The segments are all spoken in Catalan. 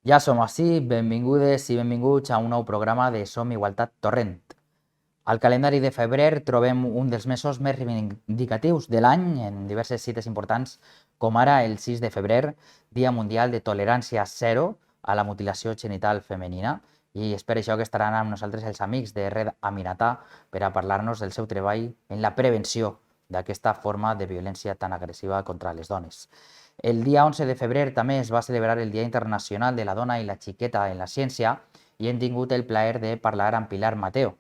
Ja som ací, benvingudes i benvinguts a un nou programa de Som Igualtat Torrent. Al calendari de febrer trobem un dels mesos més reivindicatius de l'any en diverses cites importants, com ara el 6 de febrer, Dia Mundial de Tolerància Zero a la mutilació genital femenina, i és per això que estaran amb nosaltres els amics de Red Aminatà per a parlar-nos del seu treball en la prevenció d'aquesta forma de violència tan agressiva contra les dones. El dia 11 de febrer també es va celebrar el Dia Internacional de la Dona i la Xiqueta en la Ciència i hem tingut el plaer de parlar amb Pilar Mateo.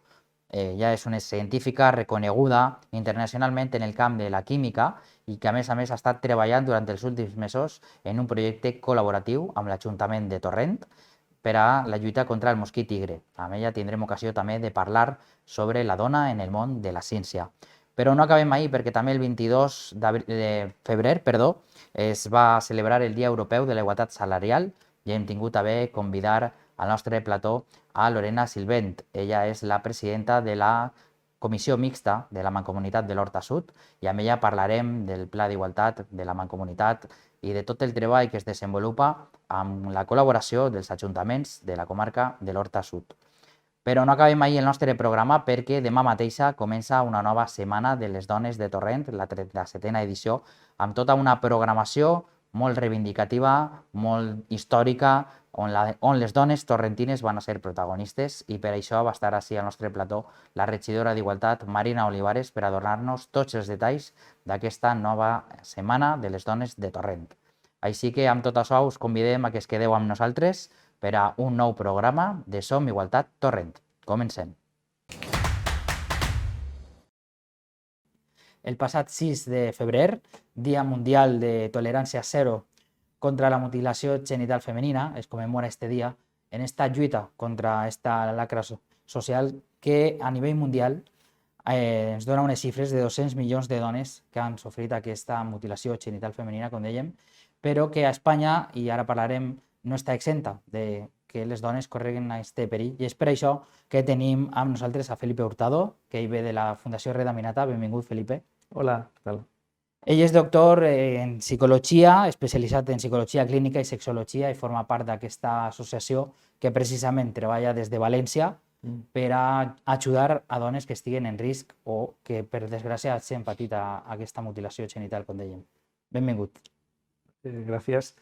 Ella és una científica reconeguda internacionalment en el camp de la química i que a més ha estat treballant durant els últims mesos en un projecte col·laboratiu amb l'Ajuntament de Torrent per a la lluita contra el mosquit tigre. Amb ella tindrem ocasió també de parlar sobre la dona en el món de la ciència. Però no acabem ahir perquè també el 22 de febrer es va celebrar el Dia Europeu de la Igualtat Salarial i hem tingut a bé convidar al nostre plató a Lorena Silvent. Ella és la presidenta de la Comissió Mixta de la Mancomunitat de l'Horta Sud i amb ella parlarem del Pla d'Igualtat de la Mancomunitat i de tot el treball que es desenvolupa amb la col·laboració dels ajuntaments de la comarca de l'Horta Sud. Però no acabem ahir el nostre programa perquè demà mateixa comença una nova setmana de les dones de Torrent, la 37a edició, amb tota una programació molt reivindicativa, molt històrica, on les dones torrentines van a ser protagonistes i per això va estar així al nostre plató la regidora d'Igualtat, Marina Olivares, per a donar-nos tots els detalls d'aquesta nova setmana de les dones de Torrent. Així que amb tot això us convidem a que es quedeu amb nosaltres per a un nou programa de Som Igualtat Torrent. Comencem. El passat 6 de febrer, Dia Mundial de Tolerància Zero contra la mutilació genital femenina, es commemora este dia en esta lluita contra esta lacra social que a nivell mundial ens dona unes xifres de 200 milions de dones que han sofrit aquesta mutilació genital femenina, com dèiem, però que a Espanya, i ara parlarem, no està exenta de que les dones correguen aquest perill. I és per això que tenim amb nosaltres a Felipe Hurtado, que ell ve de la Fundació Red Aminatà. Benvingut, Felipe. Hola, què tal? Ell és doctor en psicologia, especialitzat en psicologia clínica i sexologia i forma part d'aquesta associació que precisament treballa des de València per a ajudar a dones que estiguen en risc o que, per desgràcia, hagin patit aquesta mutilació genital, com dèiem. Benvingut. Gracias.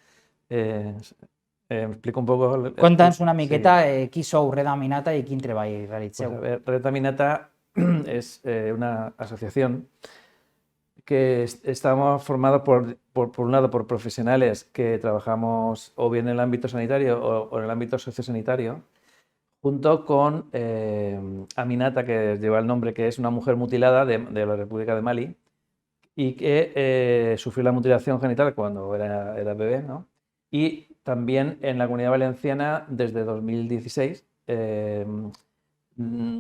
Me explico un poco. Cuéntanos una miqueta qui sou Red Aminatà y quin treball realitzeu. Pues a ver, Red Aminatà es una asociación que estamos formados por un lado por profesionales que trabajamos o bien en el ámbito sanitario o en el ámbito sociosanitario, junto con Aminata, que lleva el nombre, que es una mujer mutilada de la República de Mali y que sufrió la mutilación genital cuando era bebé, ¿no? Y también en la Comunidad Valenciana, desde 2016,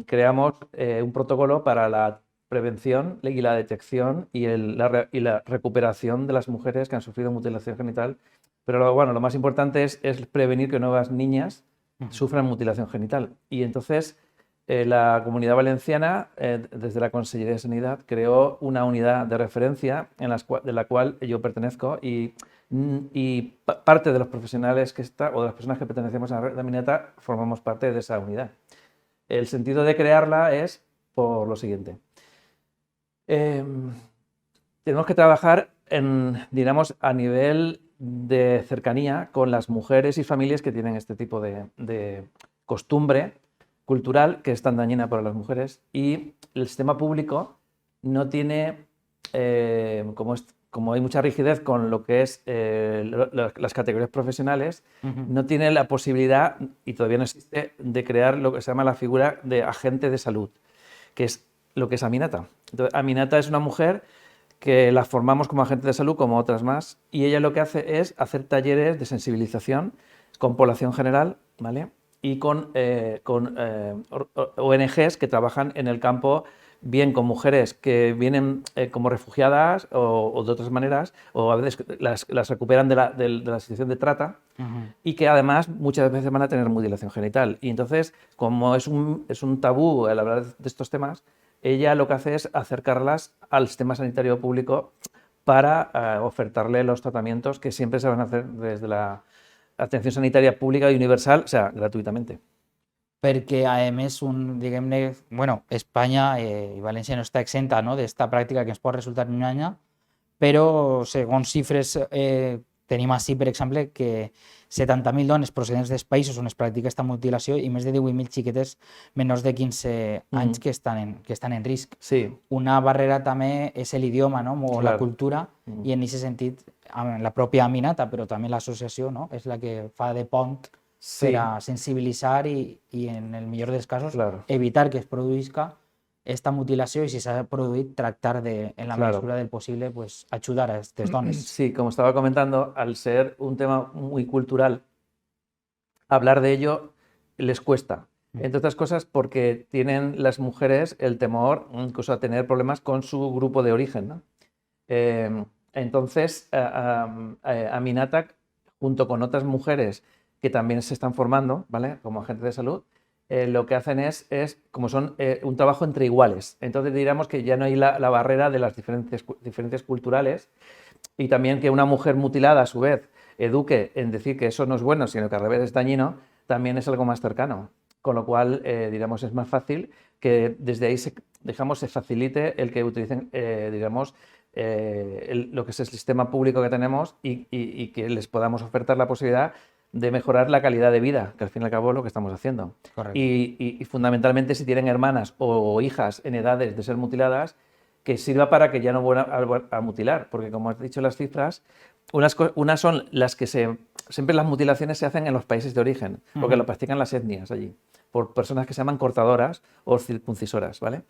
creamos un protocolo para la prevención y la detección y la recuperación de las mujeres que han sufrido mutilación genital. Pero bueno, lo más importante es prevenir que nuevas niñas sufran mutilación genital. Y entonces la Comunidad Valenciana, desde la Consellería de Sanidad, creó una unidad de referencia de la cual yo pertenezco y parte de los profesionales o de las personas que pertenecemos a la Red Aminatà formamos parte de esa unidad. El sentido de crearla es por lo siguiente. Tenemos que trabajar digamos, a nivel de cercanía con las mujeres y familias que tienen este tipo de costumbre cultural que es tan dañina para las mujeres, y el sistema público no tiene, como hay mucha rigidez con lo que es las categorías profesionales, no tiene la posibilidad, y todavía no existe, de crear lo que se llama la figura de agente de salud, que es lo que es Aminata. Entonces, Aminata es una mujer que la formamos como agente de salud, como otras más, y ella lo que hace es hacer talleres de sensibilización con población general, ¿vale? Y con ONGs que trabajan en el campo, bien con mujeres que vienen como refugiadas o de otras maneras, o a veces las recuperan de la situación de trata, y que además muchas veces van a tener mutilación genital. Y entonces, como es un tabú el hablar de estos temas, ella lo que hace es acercarlas al sistema sanitario público para ofertarle los tratamientos que siempre se van a hacer desde la atención sanitaria pública i universal, o sea, gratuïtament. Perquè, a més, diguem-ne, bueno, Espanya i València no està exenta, no, d'esta pràctica que ens pot resultar llunyana, però segons xifres tenim així, per exemple, que 70.000 dones procedents dels països on es practica aquesta mutilació i més de 18.000 xiquetes menors de 15 anys que estan en risc. Sí. Una barrera també és l'idioma, no? O la Clar. cultura, i en aquest sentit la pròpia Aminata, però també l'associació, no? És la que fa de pont Sí. per a sensibilitzar i en el millor dels casos, Claro. evitar que es produïsca esta mutilació i si s'ha produït tractar de, en la Claro. mesura del posible, pues ayudar a estas dones. Sí, como estaba comentando, al ser un tema muy cultural, hablar de ello les cuesta. Entre otras cosas porque tienen las mujeres el temor incluso a tener problemas con su grupo de origen, ¿no? Entonces, Aminata, junto con otras mujeres que también se están formando, ¿vale? Como agentes de salud, lo que hacen es como son un trabajo entre iguales. Entonces diríamos que ya no hay la barrera de las diferencias culturales y también que una mujer mutilada a su vez eduque en decir que eso no es bueno, sino que al revés es dañino, también es algo más cercano. Con lo cual, digamos, es más fácil que desde ahí se facilite el que utilicen, digamos, lo que es el sistema público que tenemos y que les podamos ofertar la posibilidad de mejorar la calidad de vida, que al fin y al cabo es lo que estamos haciendo. Correcto. Y fundamentalmente si tienen hermanas o hijas en edades de ser mutiladas, que sirva para que ya no vuelvan a mutilar, porque como has dicho las cifras, unas son las que siempre las mutilaciones se hacen en los países de origen, porque lo practican las etnias allí, por personas que se llaman cortadoras o circuncisoras, ¿vale?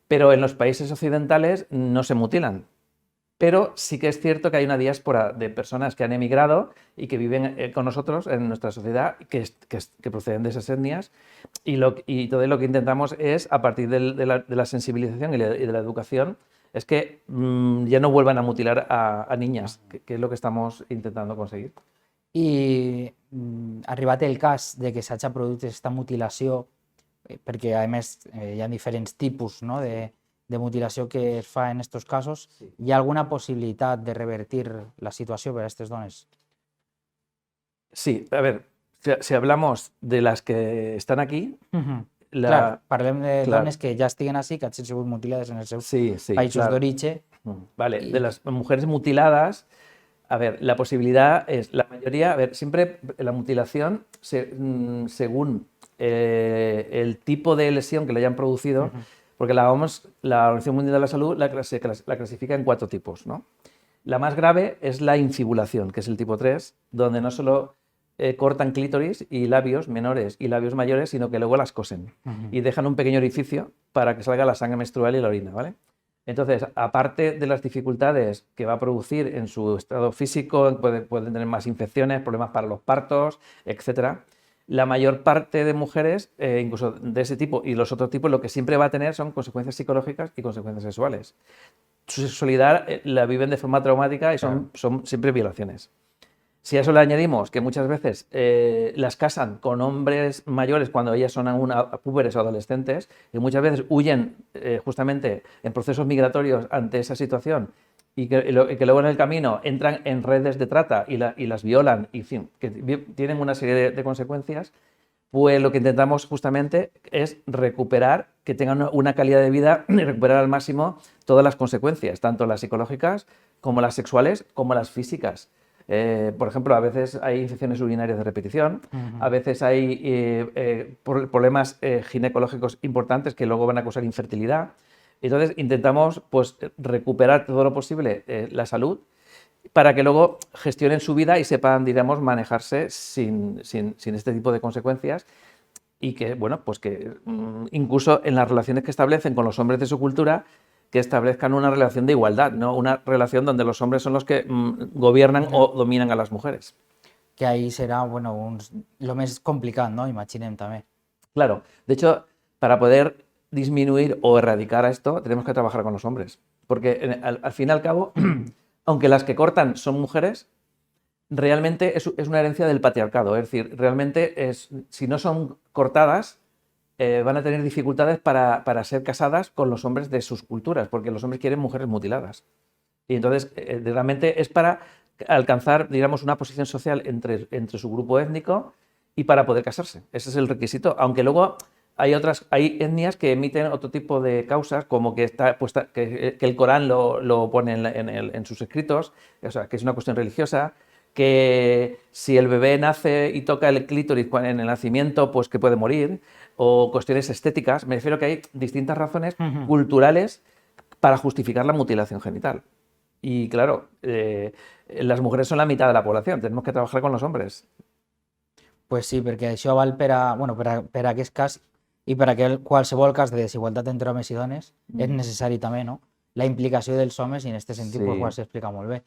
Pero en los países occidentales no se mutilan. Pero sí que es cierto que hay una diáspora de personas que han emigrado y que viven con nosotros en nuestra sociedad, que proceden de esas etnias, y todo lo que intentamos es, a partir de la sensibilización y de la educación, es que ya no vuelvan a mutilar a niñas, que es lo que estamos intentando conseguir. I arribat el cas de que s'hagi produït aquesta mutilació, perquè a més hi ha diferents tipus, no, de mutilació que es fa en aquests casos, Sí. ¿hi ha alguna possibilitat de revertir la situació per a aquestes dones? Sí, a ver, si hablamos de las que están aquí, Clar, parlem de Clar. dones que ja estiguen així, que hagin sigut mutilades en els seus sí, països claro. d'origen. Vale, Y- de las mujeres mutiladas, a ver, la posibilidad es, la mayoría, a ver, siempre la mutilación, según el tipo de lesión que le hayan producido, porque la OMS, la Organización Mundial de la Salud, la clasifica en 4 tipos, ¿no? La más grave es la infibulación, que es el tipo 3, donde no solo cortan clítoris y labios menores y labios mayores, sino que luego las cosen y dejan un pequeño orificio para que salga la sangre menstrual y la orina, ¿vale? Entonces, aparte de las dificultades que va a producir en su estado físico, pueden tener más infecciones, problemas para los partos, etc. La mayor parte de mujeres, incluso de ese tipo y los otros tipos, lo que siempre va a tener son consecuencias psicológicas y consecuencias sexuales. Su sexualidad la viven de forma traumática y son siempre violaciones. Si a eso le añadimos que muchas veces las casan con hombres mayores cuando ellas son aún púberes o adolescentes y muchas veces huyen justamente en procesos migratorios ante esa situación y que luego en el camino entran en redes de trata y las violan y en fin, que tienen una serie de consecuencias, pues lo que intentamos justamente es recuperar, que tengan una calidad de vida y recuperar al máximo todas las consecuencias, tanto las psicológicas como las sexuales como las físicas. Por ejemplo, a veces hay infecciones urinarias de repetición, a veces hay problemas ginecológicos importantes que luego van a causar infertilidad. Entonces intentamos pues, recuperar todo lo posible la salud para que luego gestionen su vida y sepan, digamos, manejarse sin este tipo de consecuencias y que, bueno, pues que incluso en las relaciones que establecen con los hombres de su cultura, que establezcan una relación de igualdad, no una relación donde los hombres son los que gobiernan o dominan a las mujeres. Que ahí serà, bueno, lo més complicat, no? Imaginem també. Claro, de hecho, para poder disminuir o erradicar a esto, tenemos que trabajar con los hombres, porque al fin y al cabo, aunque las que cortan son mujeres, realmente es una herencia del patriarcado, es decir, realmente si no son cortadas, van a tener dificultades para ser casadas con los hombres de sus culturas, porque los hombres quieren mujeres mutiladas. Y entonces, realmente es para alcanzar, digamos, una posición social entre su grupo étnico y para poder casarse. Ese es el requisito. Aunque luego hay etnias que emiten otro tipo de causas, como que está puesta, que el Corán lo pone en sus escritos, o sea, que es una cuestión religiosa, que si el bebé nace y toca el clítoris en el nacimiento, pues que puede morir, o cuestiones estéticas. Me refiero que hay distintas razones culturales para justificar la mutilación genital. Y claro, las mujeres son la mitad de la población, tenemos que trabajar con los hombres. Pues sí, perquè això val per a aquest cas i per a qualsevol cas de desigualtat entre homes i dones és necessari també, no? La implicació dels homes i en aquest sentit Sí. pues, ho has explicat molt bé.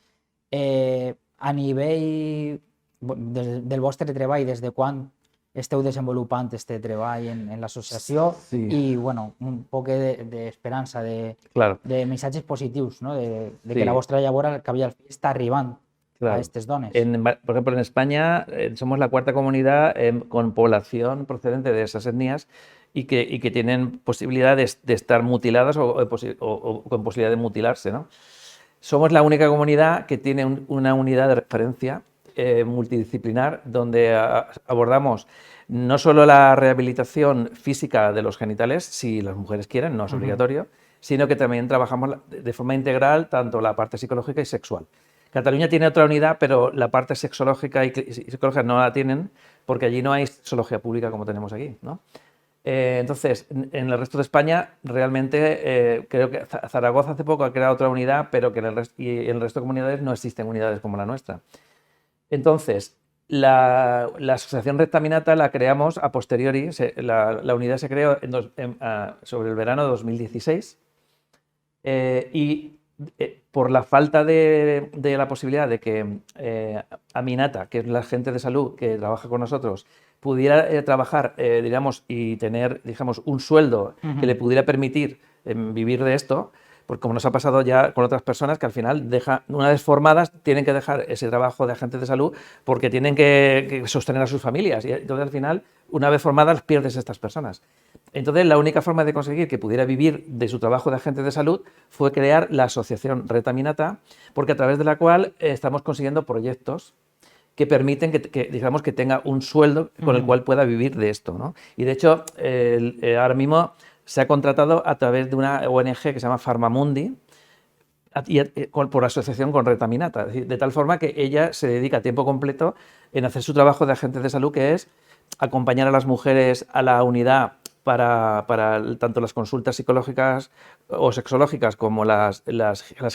A nivell del vostre treball, des de quan esteu desenvolupant este treball en l'associació Sí. i bueno, un poc d'esperança, Claro. de missatges positius, no? de Sí. que la vostra llavor al cap i al fi està arribant Claro. a aquestes dones. Por ejemplo, en España somos la cuarta comunidad con población procedente de esas etnias y que tienen posibilidad de estar mutiladas o con posibilidad de mutilarse, ¿no? Somos la única comunidad que tiene una unidad de referencia multidisciplinar donde abordamos no solo la rehabilitación física de los genitales, si las mujeres quieren, no es obligatorio, sino que también trabajamos de forma integral tanto la parte psicológica y sexual. Cataluña tiene otra unidad, pero la parte sexológica y psicológica no la tienen porque allí no hay sexología pública como tenemos aquí, ¿no? Entonces, en el resto de España, realmente creo que Zaragoza hace poco ha creado otra unidad, pero que en el resto de comunidades no existen unidades como la nuestra. Entonces, la asociación Rectaminata la creamos a posteriori, la unidad se creó sobre el verano de 2016 y por la falta de la posibilidad de que Aminata, que es la agente de salud que trabaja con nosotros, pudiera trabajar, digamos, y tener, digamos, un sueldo que le pudiera permitir vivir de esto, porque como nos ha pasado ya con otras personas que al final, una vez formadas, tienen que dejar ese trabajo de agentes de salud porque tienen que sostener a sus familias. Y entonces al final, una vez formadas, pierdes a estas personas. Entonces la única forma de conseguir que pudiera vivir de su trabajo de agente de salud fue crear la asociación Rectaminata, porque a través de la cual estamos consiguiendo proyectos que permiten digamos, que tenga un sueldo con el cual pueda vivir de esto, ¿no? Y de hecho, ahora mismo se ha contratado a través de una ONG que se llama Farmamundi, por asociación con Rectaminata, de tal forma que ella se dedica a tiempo completo en hacer su trabajo de agente de salud, que es acompañar a las mujeres a la unidad para tanto las consultas psicológicas o sexológicas como las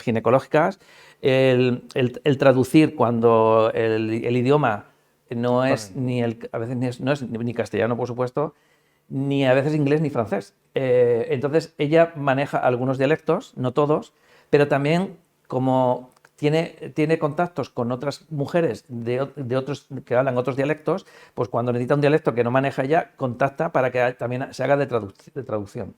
ginecológicas, el traducir cuando el idioma no es a veces no es ni castellano, por supuesto, ni a veces inglés ni francés. Entonces ella maneja algunos dialectos, no todos, pero también como tiene contactos con otras mujeres de otros que hablan otros dialectos, pues cuando necesita un dialecto que no maneja ella, contacta para que también se haga de traducción.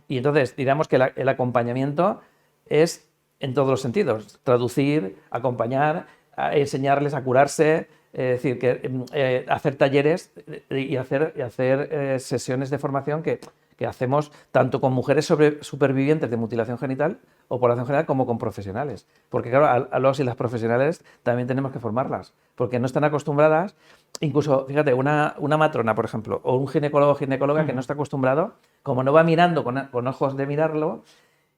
Y entonces, digamos que el acompañamiento es en todos los sentidos: traducir, acompañar, enseñarles a curarse, es decir, que hacer talleres y hacer sesiones de formación que hacemos tanto con mujeres supervivientes de mutilación genital o población general como con profesionales. Porque claro, a los y las profesionales también tenemos que formarlas, porque no están acostumbradas. Incluso, fíjate, una matrona, por ejemplo, o un ginecólogo o ginecóloga que no está acostumbrado, como no va mirando con ojos de mirarlo,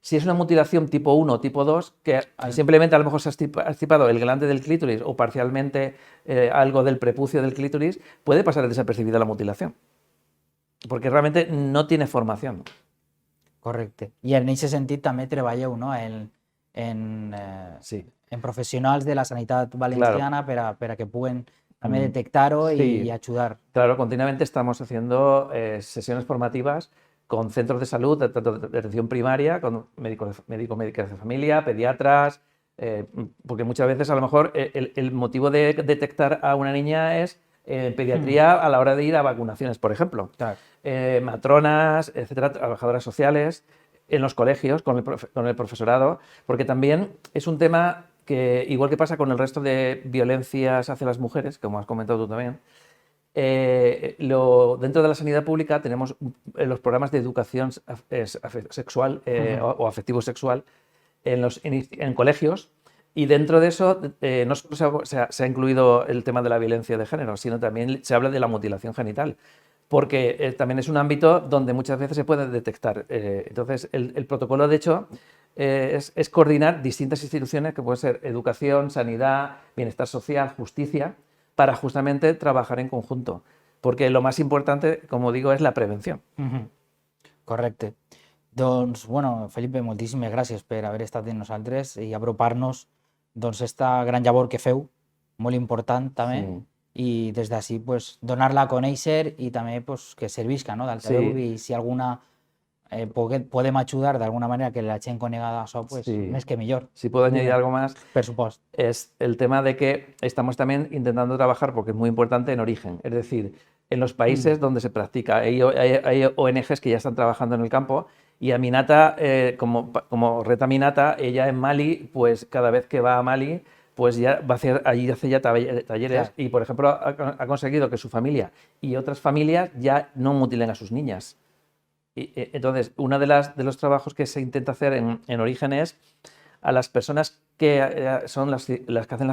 si es una mutilación tipo 1 o tipo 2, que simplemente a lo mejor se ha estipado el glande del clítoris o parcialmente algo del prepucio del clítoris, puede pasar desapercibida la mutilación, porque realmente no tiene formación. Correcte. I en aquest sentit també treballeu, no? Sí. En professionals de la sanitat valenciana per a que puguen també detectar-ho Sí. y ayudar. Claro, continuamente estamos haciendo sesiones formativas con centros de salud, tanto de atención primaria, con médicos de familia, pediatras, porque muchas veces a lo mejor el motivo de detectar a una niña es pediatría a la hora de ir a vacunaciones, por ejemplo. Claro. Matronas, etcétera, trabajadoras sociales, en los colegios, con el profesorado, porque también es un tema que, igual que pasa con el resto de violencias hacia las mujeres, como has comentado tú también, dentro de la sanidad pública tenemos los programas de educación sexual o afectivo-sexual en colegios, Y dentro de eso, no solo se ha incluido el tema de la violencia de género, sino también se habla de la mutilación genital, porque también es un ámbito donde muchas veces se puede detectar. Entonces, el protocolo, de hecho, es coordinar distintas instituciones, que pueden ser educación, sanidad, bienestar social, justicia, para justamente trabajar en conjunto. Perquè lo más importante, como digo, és la prevenció. Correcte. Doncs, bueno, Felipe, moltíssimes gràcies per haver estat amb nosaltres i apropar-nos doncs esta gran llavor que feu, molt important també, i des d'ací pues, donar-la a conèixer i també pues, que servisca, no, d'altaveu, i si alguna podem ajudar d'alguna manera que la gent conega això, pues, més que millor. Si puedo añadir algo más, per supuesto, es el tema de que estamos también intentando trabajar, porque es muy importante, en origen. Es decir, en los países donde se practica. Hay ONGs que ya están trabajando en el campo, y Aminata, como Red Aminata, ella en Mali, pues cada vez que va a Mali, pues ya va a hacer, allí hace ya talleres, claro. Y por ejemplo ha conseguido que su familia y otras familias ya no mutilen a sus niñas. Y, entonces, uno de los trabajos que se intenta hacer en origen es a las personas que son las que hacen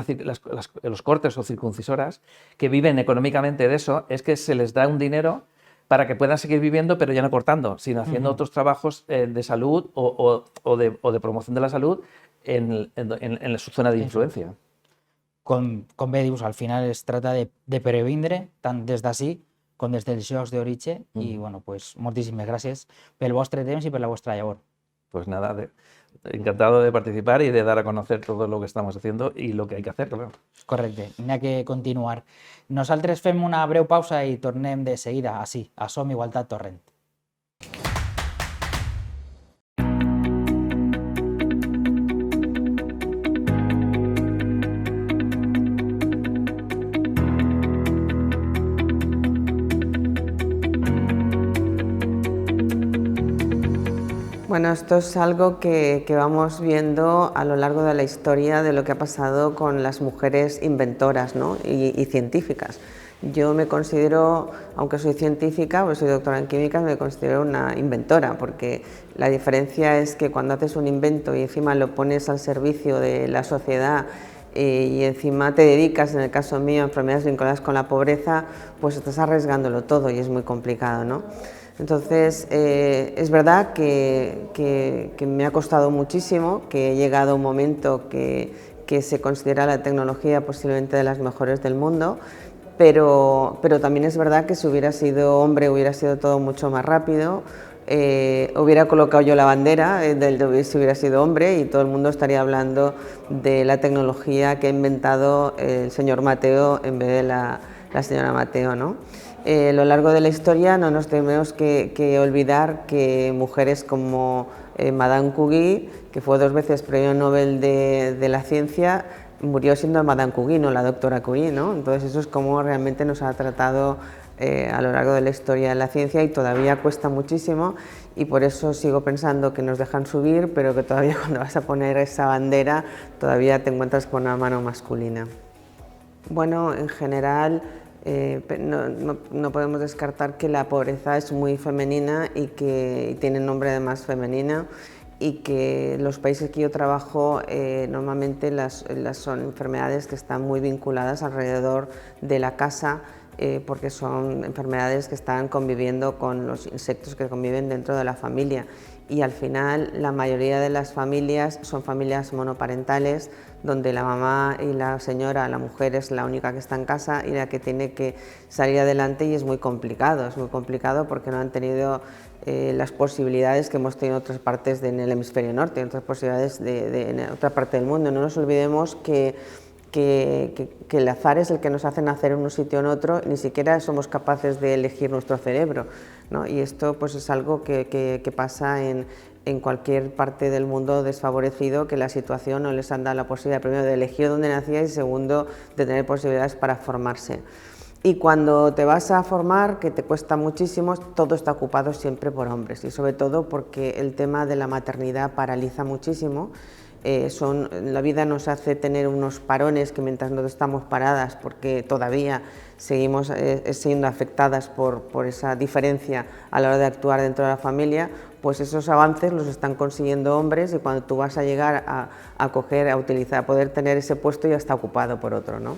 los cortes o circuncisoras, que viven económicamente de eso, es que se les da un dinero para que puedan seguir viviendo, pero ya no cortando, sino haciendo otros trabajos de salud o de promoción de la salud en su zona de influencia. Com bé dius, al final es trata de previndre, tant des d'ací com des dels llocs d'origen, i bueno, pues, moltíssimes gràcies pel vostre temps i per la vostra llavor. Pues nada, encantado de participar y de dar a conocer todo lo que estamos haciendo y lo que hay que hacer, claro. Correcte, n'hi ha que continuar. Nosaltres fem una breu pausa i tornem de seguida, així, a Som Igualtat Torrent. Bueno, esto es algo que vamos viendo a lo largo de la historia de lo que ha pasado con las mujeres inventoras, ¿no? y científicas. Yo me considero, aunque soy científica, pues soy doctora en química, me considero una inventora, porque la diferencia es que cuando haces un invento y encima lo pones al servicio de la sociedad y encima te dedicas, en el caso mío, a enfermedades vinculadas con la pobreza, pues estás arriesgándolo todo y es muy complicado, ¿no? Entonces, es verdad que me ha costado muchísimo, que he llegado a un momento que se considera la tecnología posiblemente de las mejores del mundo, pero también es verdad que si hubiera sido hombre hubiera sido todo mucho más rápido, hubiera colocado yo la bandera si hubiera sido hombre, y todo el mundo estaría hablando de la tecnología que ha inventado el señor Mateo en vez de la señora Mateo, ¿no? A lo largo de la historia no nos tenemos que olvidar que mujeres como Madame Curie, que fue 2 veces premio Nobel de la ciencia, murió siendo Madame Curie, no la doctora Curie, ¿no? Entonces eso es como realmente nos ha tratado a lo largo de la historia de la ciencia, y todavía cuesta muchísimo, y por eso sigo pensando que nos dejan subir, pero que todavía cuando vas a poner esa bandera todavía te encuentras con una mano masculina. Bueno, en general no podemos descartar que la pobreza es muy femenina y que tiene nombre además femenino, y que los países que yo trabajo normalmente son enfermedades que están muy vinculadas alrededor de la casa, porque son enfermedades que están conviviendo con los insectos que conviven dentro de la familia, y al final la mayoría de las familias son familias monoparentales, donde la mamá y la señora, la mujer, es la única que está en casa y la que tiene que salir adelante, y es muy complicado porque no han tenido las posibilidades que hemos tenido en otras partes en el hemisferio norte, en otras posibilidades en otra parte del mundo. No nos olvidemos que el azar es el que nos hace nacer en un sitio o en otro, ni siquiera somos capaces de elegir nuestro cerebro, ¿no? Y esto pues es algo que pasa en cualquier parte del mundo desfavorecido, que la situación no les han dado la posibilidad, primero, de elegir dónde nacía, y segundo, de tener posibilidades para formarse. Y cuando te vas a formar, que te cuesta muchísimo, todo está ocupado siempre por hombres, y sobre todo porque el tema de la maternidad paraliza muchísimo. La vida nos hace tener unos parones que, mientras no estamos paradas, porque todavía seguimos siendo afectadas por esa diferencia a la hora de actuar dentro de la familia, pues esos avances los están consiguiendo hombres y cuando tú vas a llegar a coger, a utilizar, a poder tener ese puesto ya está ocupado por otro, ¿no?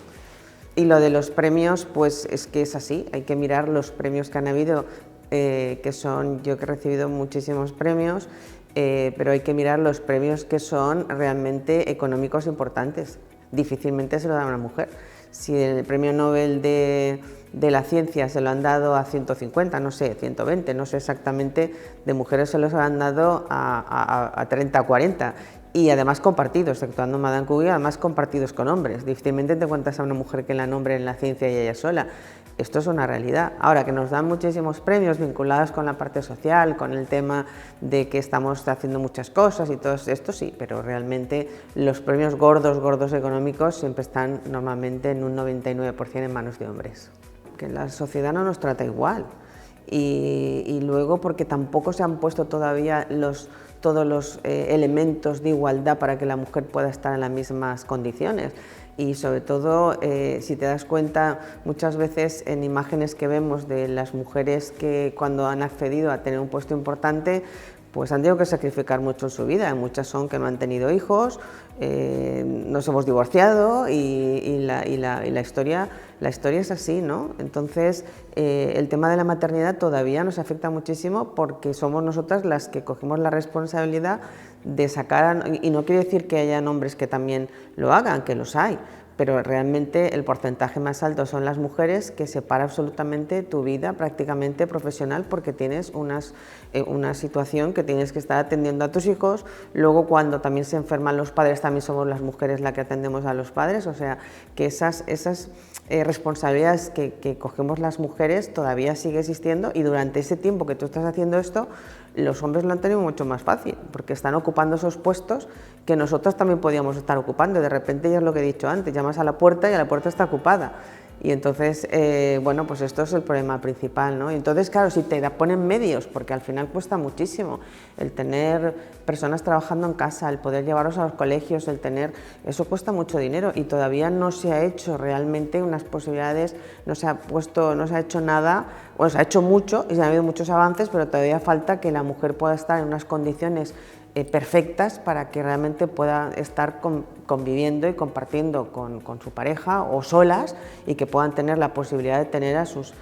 Y lo de los premios, pues es que es así, hay que mirar los premios que han habido, que son, yo que he recibido muchísimos premios, pero hay que mirar los premios que son realmente económicos importantes. Difícilmente se lo da a una mujer. Si el premio Nobel de la ciencia se lo han dado a 150, no sé, 120, no sé exactamente, de mujeres se los han dado a 30 o 40. Y además compartidos, exceptuando Madame Curie, además compartidos con hombres. Difícilmente te encuentras a una mujer que la nombre en la ciencia y ella sola. Esto es una realidad. Ahora, que nos dan muchísimos premios vinculados con la parte social, con el tema de que estamos haciendo muchas cosas y todo esto, sí, pero realmente los premios gordos económicos siempre están normalmente en un 99% en manos de hombres. Que la sociedad no nos trata igual. Y luego porque tampoco se han puesto todavía todos los elementos de igualdad para que la mujer pueda estar en las mismas condiciones. Y sobre todo, si te das cuenta, muchas veces en imágenes que vemos de las mujeres que cuando han accedido a tener un puesto importante, pues han tenido que sacrificar mucho en su vida. Muchas son que no han tenido hijos, nos hemos divorciado y la historia es así, ¿no? Entonces, el tema de la maternidad todavía nos afecta muchísimo porque somos nosotras las que cogemos la responsabilidad de sacar, y no quiere decir que hayan hombres que también lo hagan, que los hay, pero realmente el porcentaje más alto son las mujeres, que separa absolutamente tu vida prácticamente profesional porque tienes una situación que tienes que estar atendiendo a tus hijos. Luego cuando también se enferman los padres también somos las mujeres las que atendemos a los padres, o sea que esas responsabilidades que cogemos las mujeres todavía sigue existiendo, y durante ese tiempo que tú estás haciendo esto los hombres lo han tenido mucho más fácil porque están ocupando esos puestos que nosotros también podíamos estar ocupando. De repente, ya es lo que he dicho antes, llamas a la puerta y la puerta está ocupada. Y entonces, bueno, pues esto es el problema principal, ¿no? Y entonces, claro, si te ponen medios, porque al final cuesta muchísimo el tener personas trabajando en casa, el poder llevarlos a los colegios, eso cuesta mucho dinero y todavía no se ha hecho realmente unas posibilidades, no se ha hecho nada, bueno, se ha hecho mucho y se han habido muchos avances, pero todavía falta que la mujer pueda estar en unas condiciones perfectas para que realmente pueda estar conviviendo y compartiendo con su pareja o solas, y que puedan tener la posibilidad de tener a sus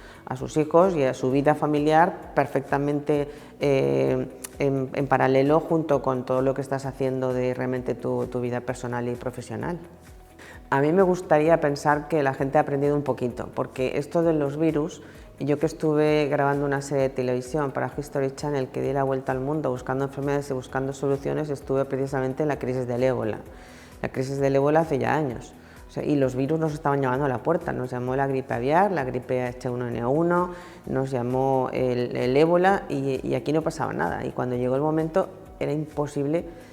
hijos y a su vida familiar perfectamente en paralelo junto con todo lo que estás haciendo de realmente tu vida personal y profesional. A mí me gustaría pensar que la gente ha aprendido un poquito, porque esto de los virus, yo que estuve grabando una serie de televisión para History Channel que di la vuelta al mundo buscando enfermedades y buscando soluciones, estuve precisamente en la crisis del ébola. La crisis del ébola hace ya años, o sea, y los virus nos estaban llamando a la puerta. Nos llamó la gripe aviar, la gripe H1N1, nos llamó el ébola y aquí no pasaba nada. Y cuando llegó el momento era imposible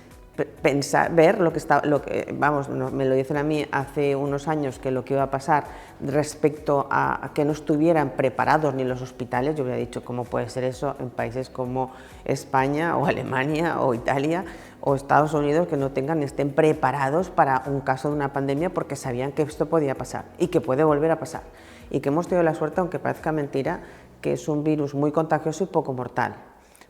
ver me lo dicen a mí hace unos años, que lo que iba a pasar respecto a que no estuvieran preparados ni los hospitales. Yo hubiera dicho, ¿cómo puede ser eso en países como España o Alemania o Italia o Estados Unidos, que no estén preparados para un caso de una pandemia, porque sabían que esto podía pasar y que puede volver a pasar, y que hemos tenido la suerte, aunque parezca mentira, que es un virus muy contagioso y poco mortal,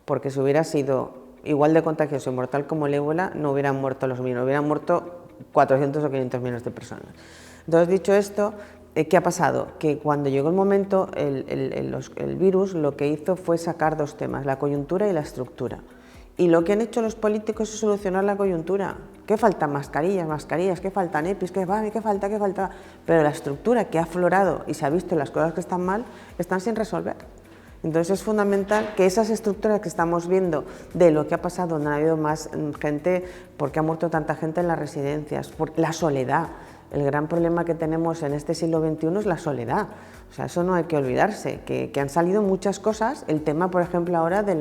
porque si hubiera sido igual de contagioso y mortal como el ébola, no hubieran muerto los millones, hubieran muerto 400 o 500 millones de personas. Entonces, dicho esto, ¿qué ha pasado? Que cuando llegó el momento, el virus lo que hizo fue sacar dos temas, la coyuntura y la estructura. Y lo que han hecho los políticos es solucionar la coyuntura. ¿Qué faltan? Mascarillas, ¿qué faltan? EPIs, ¿qué falta? Pero la estructura que ha aflorado y se ha visto las cosas que están mal, están sin resolver. Entonces es fundamental que esas estructuras que estamos viendo de lo que ha pasado, no ha habido más gente, porque ha muerto tanta gente en las residencias, por la soledad. El gran problema que tenemos en este siglo XXI es la soledad. O sea, eso no hay que olvidarse, que han salido muchas cosas. El tema, por ejemplo, ahora de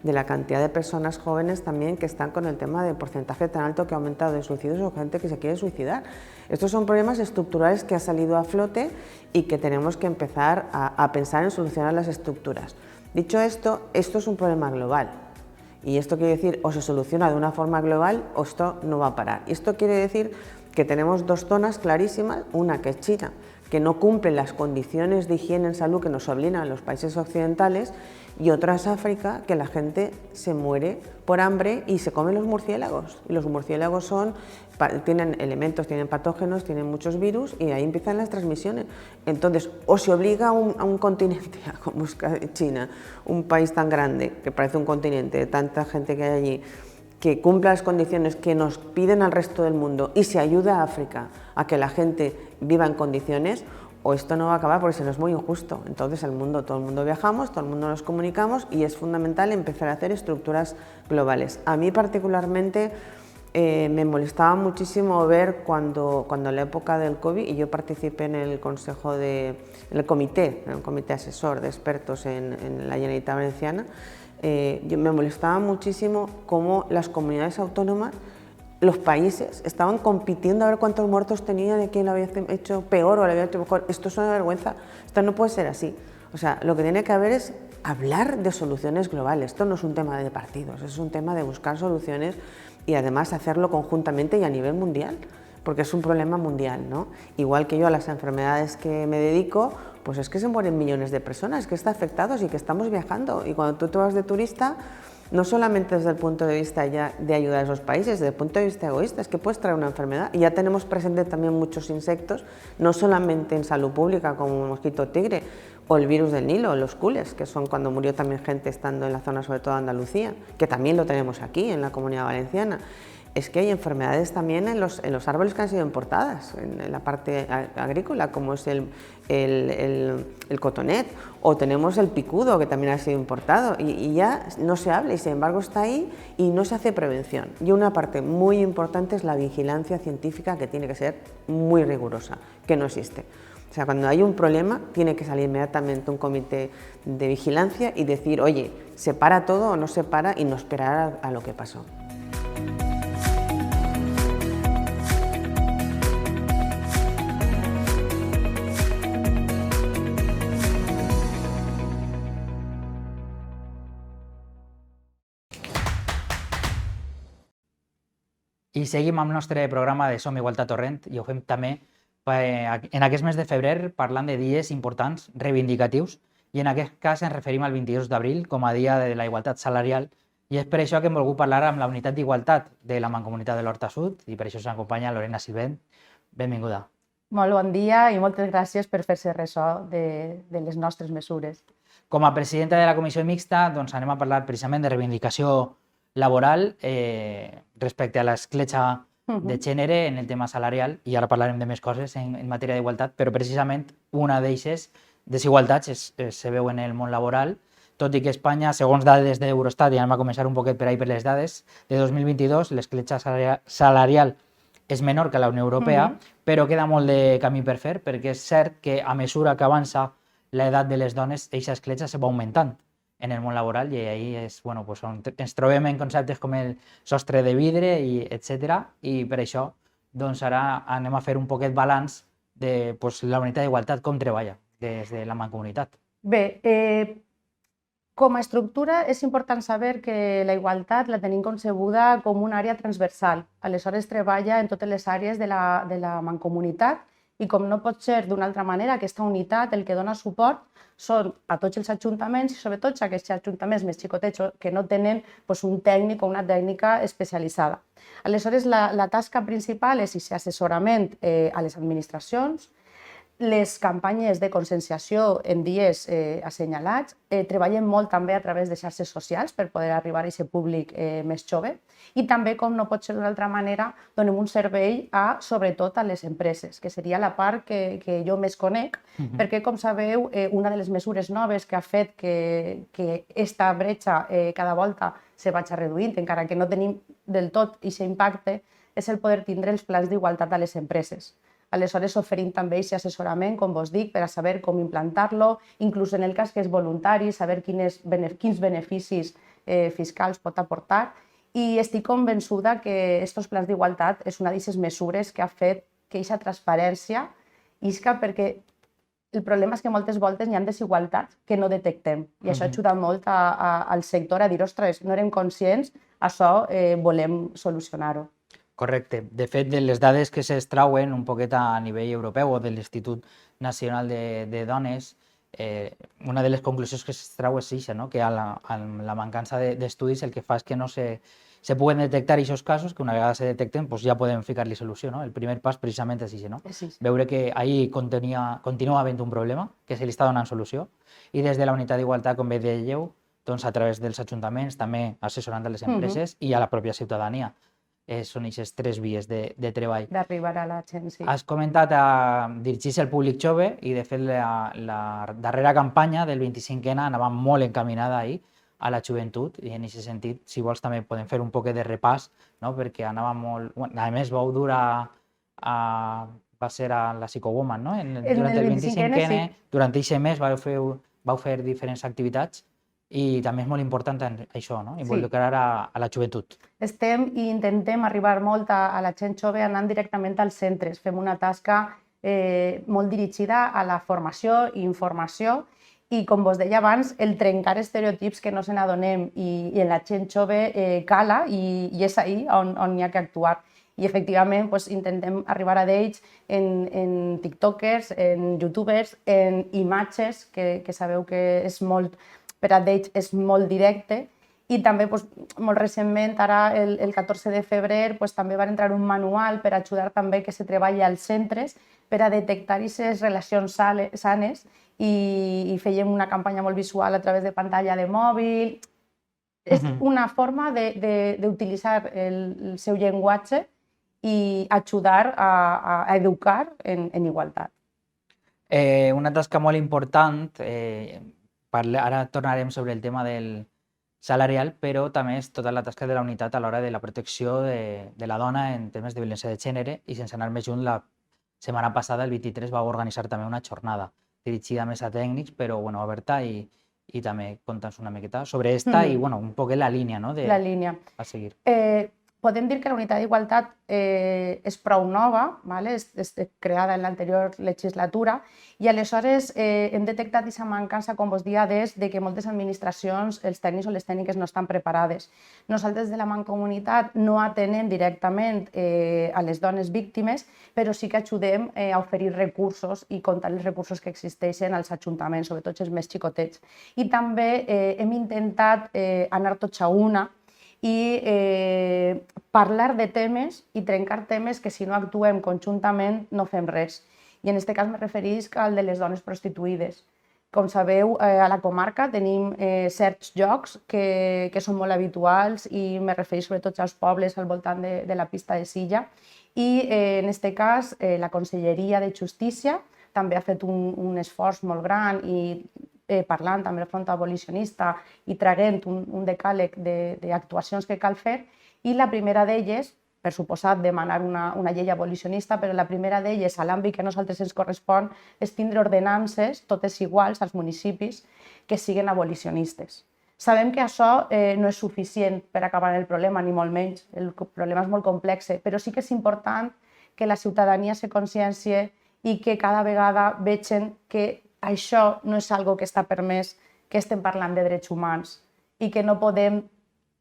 la cantidad de personas jóvenes también que están con el tema del porcentaje tan alto que ha aumentado de suicidios o gente que se quiere suicidar. Estos son problemas estructurales que han salido a flote y que tenemos que empezar a pensar en solucionar las estructuras. Dicho esto es un problema global. Y esto quiere decir, o se soluciona de una forma global o esto no va a parar. Y esto quiere decir que tenemos dos zonas clarísimas, una que es China, que no cumple las condiciones de higiene en salud que nos obligan los países occidentales, y otra es África, que la gente se muere por hambre y se comen los murciélagos. Y los murciélagos tienen elementos, tienen patógenos, tienen muchos virus y ahí empiezan las transmisiones. Entonces, o se obliga a un continente, como es China, un país tan grande, que parece un continente, de tanta gente que hay allí, que cumpla las condiciones que nos piden al resto del mundo y se ayuda a África a que la gente viva en condiciones, o esto no va a acabar porque se nos es muy injusto. Entonces todo el mundo viajamos, todo el mundo nos comunicamos y es fundamental empezar a hacer estructuras globales. A mí particularmente me molestaba muchísimo ver cuando en la época del COVID, y yo participé en el consejo en un comité asesor de expertos en la Generalitat Valenciana, me molestaba muchísimo cómo las comunidades autónomas, los países, estaban compitiendo a ver cuántos muertos tenían y quién lo había hecho peor o lo había hecho mejor. Esto es una vergüenza, esto no puede ser así. O sea, lo que tiene que haber es hablar de soluciones globales. Esto no es un tema de partidos, es un tema de buscar soluciones y además hacerlo conjuntamente y a nivel mundial, porque es un problema mundial, ¿no? Igual que yo a las enfermedades que me dedico, pues es que se mueren millones de personas, que están afectados y que estamos viajando. Y cuando tú te vas de turista, no solamente desde el punto de vista ya de ayudar a esos países, desde el punto de vista egoísta, es que puedes traer una enfermedad. Y ya tenemos presente también muchos insectos, no solamente en salud pública como el mosquito tigre o el virus del Nilo, los cules, que son cuando murió también gente estando en la zona, sobre todo de Andalucía, que también lo tenemos aquí en la Comunidad Valenciana. Es que hay enfermedades también en los árboles que han sido importadas, en la parte agrícola, como es el cotonet, o tenemos el picudo, que también ha sido importado, y ya no se habla, y sin embargo está ahí y no se hace prevención. Y una parte muy importante es la vigilancia científica, que tiene que ser muy rigurosa, que no existe. O sea, cuando hay un problema, tiene que salir inmediatamente un comité de vigilancia y decir, oye, ¿se para todo o no se para? Y no esperar a lo que pasó. I seguim amb el nostre programa de Som Igualtat Torrent i ho fem també en aquest mes de febrer parlant de dies importants, reivindicatius, i en aquest cas ens referim al 22 d'abril com a Dia de la Igualtat Salarial, i és per això que hem volgut parlar amb la Unitat d'Igualtat de la Mancomunitat de l'Horta Sud, i per això s'acompanya Lorena Silvent. Benvinguda. Molt bon dia i moltes gràcies per fer-se ressò de les nostres mesures. Com a presidenta de la comissió mixta, doncs anem a parlar precisament de reivindicació laboral respecte a l'escletxa de gènere en el tema salarial, i ara parlarem de més coses en matèria d'igualtat, però precisament una d'eixes desigualtats se veu en el món laboral, tot i que Espanya, segons dades d'Eurostat, i anem a començar un poquet per ahí per les dades, de 2022 l'escletxa salarial és menor que la Unió Europea, però queda molt de camí per fer, perquè és cert que a mesura que avança l'edat de les dones, aquesta escletxa se va augmentant en el món laboral, i ahí és, bueno, pues on ens trobem en conceptes com el sostre de vidre, etc. I per això doncs ara anem a fer un poquet balanç de la unitat d'igualtat, com treballa des de la Mancomunitat. Bé, com a estructura és important saber que la igualtat la tenim concebuda com una àrea transversal. Aleshores treballa en totes les àrees de la Mancomunitat i com no pot ser d'una altra manera, aquesta unitat el que dona suport són a tots els ajuntaments i sobretot a aquests ajuntaments més xicotets que no tenen un tècnic o una tècnica especialitzada. Aleshores, la tasca principal és assessorament a les administracions, les campanyes de conscienciació en dies assenyalats, treballen molt també a través de xarxes socials per poder arribar a aquest públic més jove i també, com no pot ser d'una altra manera, donem un servei sobretot a les empreses, que seria la part que jo més conec, perquè, com sabeu, una de les mesures noves que ha fet que aquesta bretxa cada volta se vagi reduint, encara que no tenim del tot aquest impacte, és el poder tindre els plans d'igualtat a les empreses. Aleshores, oferim també aquest assessorament, com vos dic, per a saber com implantar-lo, inclús en el cas que és voluntari, saber quins beneficis fiscals pot aportar. I estic convençuda que aquests plans d'igualtat és una d'aquestes mesures que ha fet que aquesta transparència isca, perquè el problema és que moltes voltes hi ha desigualtats que no detectem i això ajuda molt al sector a dir, ostres, no érem conscients, això volem solucionar-ho. Correcte. De fet, de les dades que s'extrauen un poquet a nivell europeu o de l'Institut Nacional de Dones, una de les conclusions que s'extrau és això, no? Que amb la mancança d'estudis el que fa és que no se puguen detectar aquests casos, que una vegada se detecten pues ja podem ficar-li solució. No? El primer pas precisament és això, no? Veure que ahí continua havent un problema, que se li està donant solució, i des de la unitat d'igualtat, com bé dèieu, doncs a través dels ajuntaments, també assessorant a les empreses i a la pròpia ciutadania. Són aquestes 3 vies de treball. D'arribar a la gent, sí. Has comentat dirigir-se al públic jove i, de fet, la darrera campanya del 25N anava molt encaminada ahir a la joventut i, en aquest sentit, si vols, també podem fer un poc de repàs, no? Perquè anava molt... A més, vau dur va ser a la Psychowoman, no? Durant el 25N, sí. Durant aquest mes vau fer diferents activitats i també és molt important això, no? Involucrar a la joventut. Estem i intentem arribar molt a la gent jove anant directament als centres. Fem una tasca molt dirigida a la formació i informació i, com vos deia abans, el trencar estereotips que no se n'adonem i en la gent jove cala i és ahí on hi ha que actuar. I, efectivament, intentem arribar a ells en tiktokers, en youtubers, en imatges, que sabeu que és molt... per a ells és molt directe, i també molt recentment, ara el 14 de febrer, també va entrar un manual per ajudar també que se treballi als centres per a detectar aquestes relacions sanes i fèiem una campanya molt visual a través de pantalla de mòbil. És una forma d'utilitzar el seu llenguatge i ajudar a educar en igualtat. Una tasca molt important, ara tornarem sobre el tema del salarial, però també és tota la tasca de la unitat a l'hora de la protecció de la dona en temes de violència de gènere, i sense anar més lluny, la setmana passada, el 23, va organitzar també una jornada dirigida més a tècnics, però oberta, i també conta'ns una miqueta sobre esta i un poc la línia a seguir. Podem dir que la unitat d'igualtat és prou nova, és creada en l'anterior legislatura, i aleshores hem detectat aquesta mancança, com vos deia, de que moltes administracions, els tècnics o les tècniques no estan preparades. Nosaltres de la Mancomunitat no atenem directament a les dones víctimes, però sí que ajudem a oferir recursos i comptar els recursos que existeixen als ajuntaments, sobretot els més xicotets. I també hem intentat anar tots a una i parlar de temes i trencar temes que, si no actuem conjuntament, no fem res. I en aquest cas me referisc al de les dones prostituïdes. Com sabeu, a la comarca tenim certs llocs que són molt habituals i me refereixo sobretot als pobles al voltant de la pista de Silla. I en aquest cas la Conselleria de Justícia també ha fet un esforç molt gran i parlant amb el front abolicionista i traient un decàleg d'actuacions que cal fer, i la primera d'elles, per suposat, demanar una llei abolicionista, però la primera d'elles, a l'àmbit que a nosaltres ens correspon, és tindre ordenances, totes iguals, als municipis, que siguin abolicionistes. Sabem que això no és suficient per acabar el problema, ni molt menys, el problema és molt complex, però sí que és important que la ciutadania se consciencie i que cada vegada vegin que això no és algo que està permès, que estem parlant de drets humans i que no podem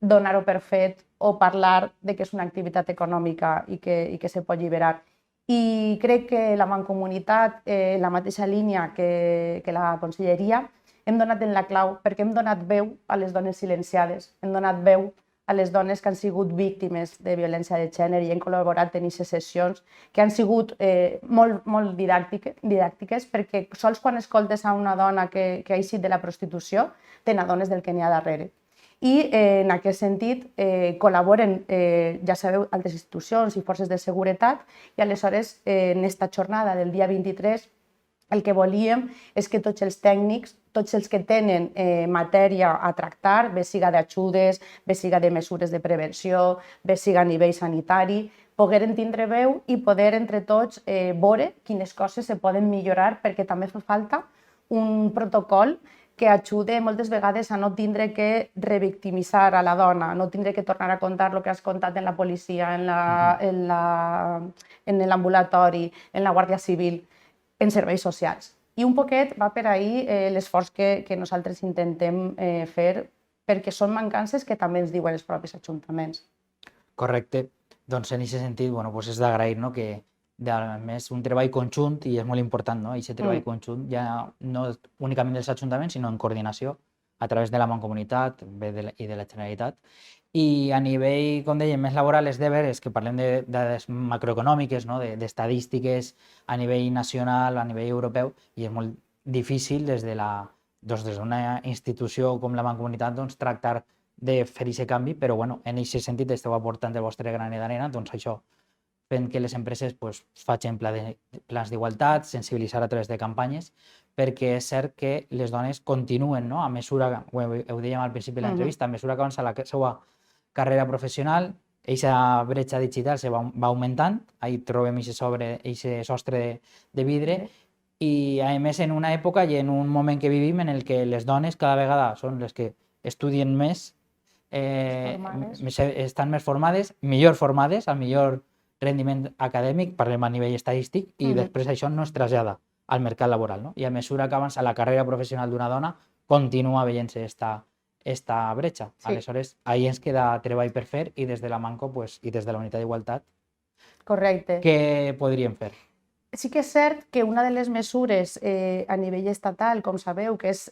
donar-ho per fet o parlar de que és una activitat econòmica i que se pot alliberar. I crec que la Mancomunitat, en la mateixa línia que la Conselleria, hem donat en la clau perquè hem donat veu a les dones silenciades, hem donat veu a les dones que han sigut víctimes de violència de gènere i hem col·laborat en aquestes sessions que han sigut molt didàctiques, perquè sols quan escoltes a una dona que ha eixit de la prostitució te n'adones del que n'hi ha darrere. I en aquest sentit col·laboren, ja sabeu, altres institucions i forces de seguretat, i aleshores en aquesta jornada del dia 23 el que volíem és que tots els tècnics, tots els que tenen matèria a tractar, bé siga d'ajudes, bé siga de mesures de prevenció, bé siga a nivell sanitari, pogueren tindre veu i poder entre tots veure quines coses se poden millorar, perquè també fa falta un protocol que ajuda moltes vegades a no tindre que revictimitzar a la dona, no tindre que tornar a contar el que has contat en la policia, en l'ambulatori, en la Guàrdia Civil, en serveis socials. I un poquet va per ahí l'esforç que nosaltres intentem fer, perquè són mancances que també ens diuen els propis ajuntaments. Correcte. Doncs en aquest sentit, bueno, pues és d'agrair, no? Que a més un treball conjunt, i és molt important, no? Aquest treball conjunt ja no únicament dels ajuntaments, sinó en coordinació a través de la Mancomunitat i de la Generalitat. I a nivell, com dèiem, més laboral, és de veure que parlem de dades macroeconòmiques, no? D'estadístiques a nivell nacional, a nivell europeu, i és molt difícil des d'una institució com la Mancomunitat doncs, tractar de fer aquest canvi, però bueno, en aquest sentit esteu aportant el vostre granet d'arena, doncs això, fent que les empreses pues, facin plans d'igualtat, sensibilitzar a través de campanyes, perquè és cert que les dones continuen, no? A mesura, ho dèiem al principi de l'entrevista, a mesura que avança la seva carrera professional, aquesta bretxa digital se va augmentant, ahí trobem aquest sostre de vidre, i a més en una època i en un moment que vivim en el que les dones cada vegada són les que estudien més, estan més formades, millor formades, al millor rendiment acadèmic, parlem a nivell estadístic, i després això no es trasllada al mercat laboral, no? I a mesura que avança la carrera professional d'una dona, continua veient-se esta bretxa. Sí. Aleshores, ahí ens queda treball per fer, i des de la Manco pues, i des de la Unitat d'Igualtat, correcte, què podríem fer? Sí que és cert que una de les mesures a nivell estatal, com sabeu, que és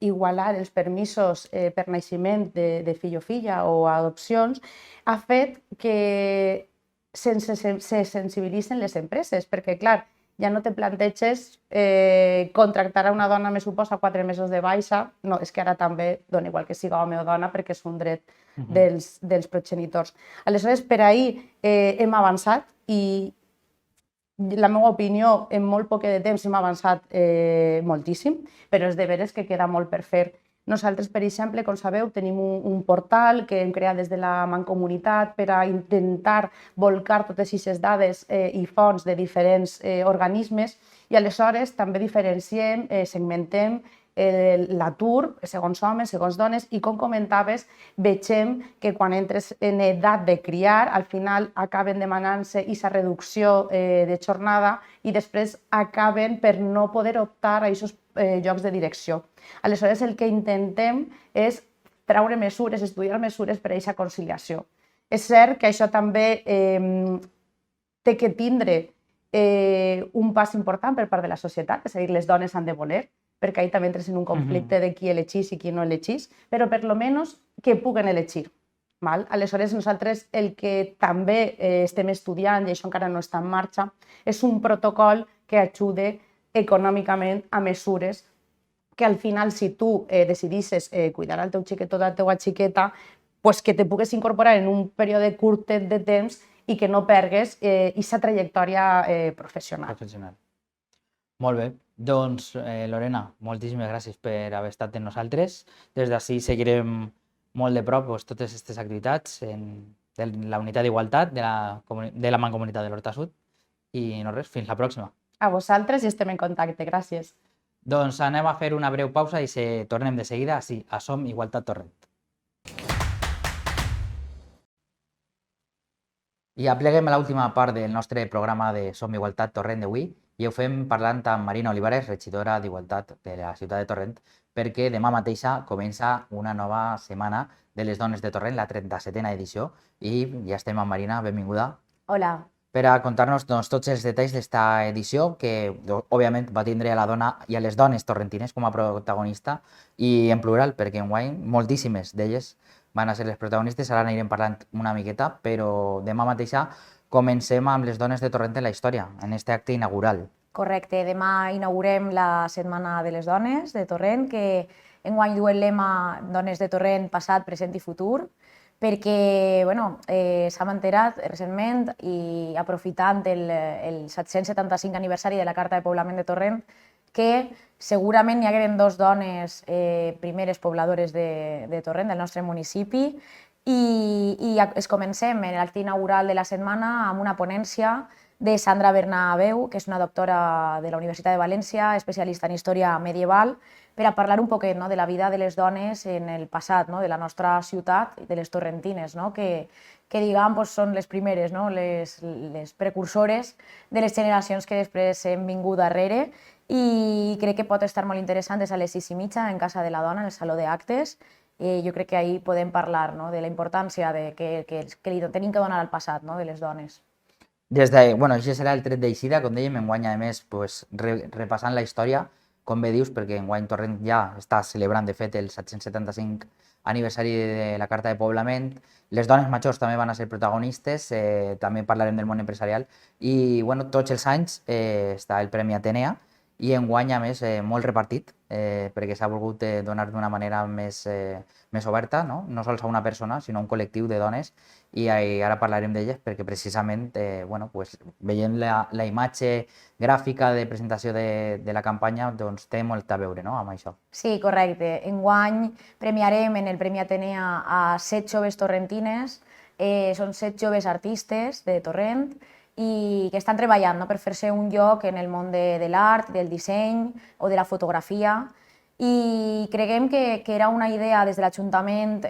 igualar els permisos per naixement de fill o filla o adopcions, ha fet que se sensibilitzen les empreses, perquè, clar, ja no te planteges contractar a una dona, me suposa, 4 mesos de baixa, no, és que ara també dona igual que siga home o dona perquè és un dret dels progenitors. Aleshores, per ahir hem avançat i la meva opinió, en molt poc de temps hem avançat moltíssim, però és de veres que queda molt per fer. Nosaltres, per exemple, com sabeu, tenim un portal que hem creat des de la Mancomunitat per a intentar volcar totes aquestes dades i fonts de diferents organismes, i aleshores també diferenciem, segmentem l'atur segons homes, segons dones, i com comentaves, vegem que quan entres en edat de criar, al final acaben demanant-se aquesta reducció de jornada i després acaben per no poder optar a aquests llocs de direcció. Aleshores, el que intentem és treure mesures, estudiar mesures per a aquesta conciliació. És cert que això també té que tindre un pas important per part de la societat, és a dir, les dones han de voler, perquè ahí també entres en un conflicte de qui elegís i qui no elegís, però per lo menos que puguen elegir. Aleshores, nosaltres el que també estem estudiant, i això encara no està en marxa, és un protocol que ajude econòmicament a mesures que al final, si tu decidisses cuidar el teu xiquet o la teua xiqueta, pues que te pugues incorporar en un període curtet de temps i que no pergues aquesta trajectòria professional. Molt bé. Doncs, Lorena, moltíssimes gràcies per haver estat amb nosaltres. Des d'ací seguirem molt de prop totes aquestes activitats de la Unitat d'Igualtat de la Mancomunitat de l'Horta Sud. I no res, fins la pròxima. A vosaltres i estem en contacte. Gràcies. Doncs anem a fer una breu pausa i tornem de seguida així, a Som Igualtat Torrent. I apleguem a l'última part del nostre programa de Som Igualtat Torrent d'avui, i ho fem parlant amb Marina Olivares, regidora d'Igualtat de la ciutat de Torrent, perquè demà mateixa comença una nova setmana de les dones de Torrent, la 37a edició, i ja estem amb Marina, benvinguda. Hola. Per a contar-nos tots els detalls d'esta edició, que òbviament va tindre a la dona i a les dones torrentines com a protagonista, i en plural, perquè enguany moltíssimes d'elles van a ser les protagonistes, ara anirem parlant una miqueta, però demà mateixa comencem amb les dones de Torrent en la història, en aquest acte inaugural. Correcte, demà inaugurem la Setmana de les Dones de Torrent, que enguany du el lema Dones de Torrent, passat, present i futur, perquè s'ha enterat recentment i aprofitant el 775 aniversari de la Carta de Poblament de Torrent, que segurament n'hi hagueren 2 dones primeres pobladores de Torrent, del nostre municipi, i es comencem en l'acte inaugural de la setmana amb una ponència de Sandra Bernabeu, que és una doctora de la Universitat de València, especialista en història medieval, per a parlar un poquet de la vida de les dones en el passat, de la nostra ciutat, de les torrentines, que diguem són les primeres, les precursores de les generacions que després hem vingut darrere, i crec que pot estar molt interessant. És a les 6:30 en Casa de la Dona, en el Saló d'Actes, jo crec que ahir podem parlar, no?, de la importància que li tenim que donar al passat, no?, de les dones. Bueno, això serà el tret d'eixida, com dèiem, enguany, a més, pues, repassant la història, com bé dius, perquè enguany Torrent ja està celebrant, de fet, el 775 aniversari de la Carta de Poblament. Les dones majors també van a ser protagonistes, també parlarem del món empresarial, i bueno, tots els anys està el Premi Atenea, i enguany, a més, molt repartit, perquè s'ha volgut donar d'una manera més oberta, no sols a una persona, sinó a un col·lectiu de dones, i ara parlarem d'elles perquè precisament bueno, pues, veient la imatge gràfica de presentació de la campanya doncs, té molt a veure, no?, amb això. Sí, correcte. Enguany premiarem en el Premi Atenea a 7 joves torrentines, són 7 joves artistes de Torrent i que estan treballant, no?, per fer-se un lloc en el món de l'art, del disseny o de la fotografia, i creguem que era una idea des de l'Ajuntament